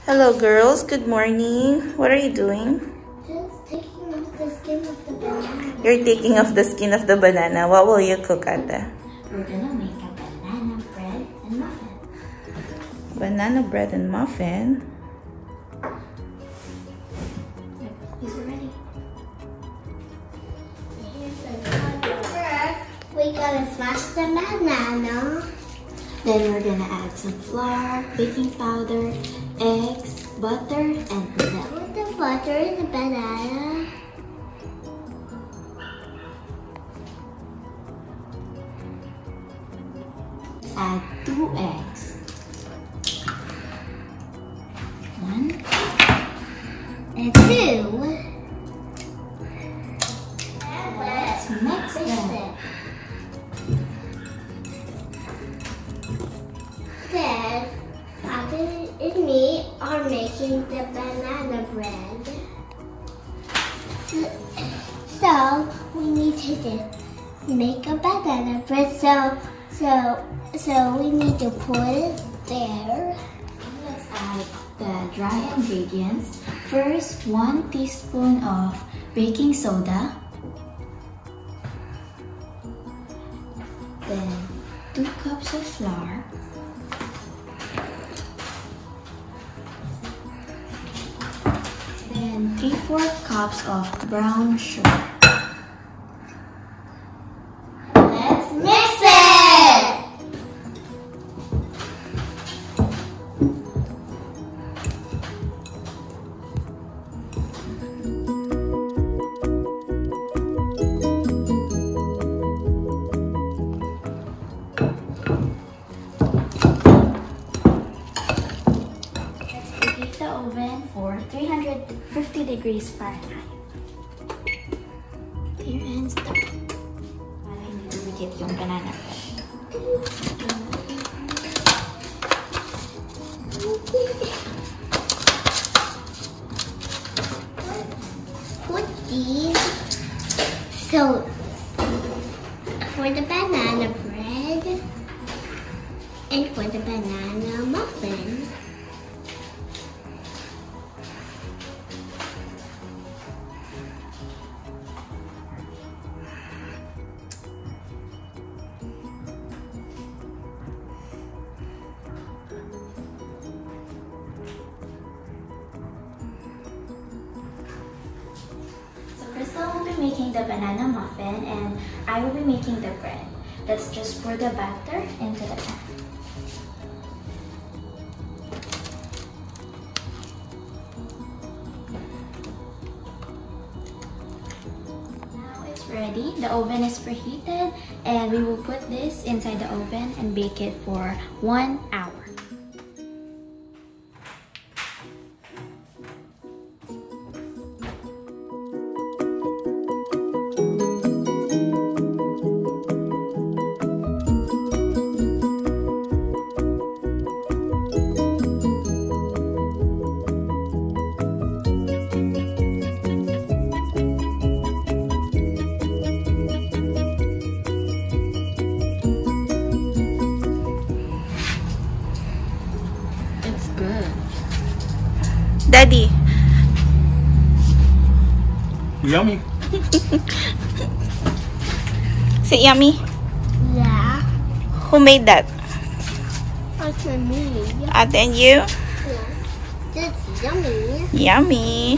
Hello girls, good morning. What are you doing? Just taking off the skin of the banana. You're taking off the skin of the banana. What will you cook, Ate? We're gonna make a banana bread and muffin. Banana bread and muffin? These are ready. Here's the first. We gotta smash the banana. Then we're gonna add some flour, baking powder, eggs, butter, and milk. Put the butter in the banana. Add 2 eggs. 1 and 2. Let's mix it. Then, Ate and me are making the banana bread. So we need to make a banana bread. So we need to put it there. Let's add the dry ingredients. First, 1 teaspoon of baking soda. Then 2 cups of flour. Then 3/4 cups of brown sugar. Let's mix it! Let's preheat the oven for 350 degrees Fahrenheit. Here and stop. Para hindi lumikit yung banana bread. Put these for the banana bread and for the banana muffin. Crystal will be making the banana muffin and I will be making the bread. Let's just pour the batter into the pan. Now it's ready. The oven is preheated and we will put this inside the oven and bake it for 1 hour. Daddy. Yummy. Is it yummy? Yeah. Who made that? That's me. Ate and you? Yeah. That's yummy. Yummy.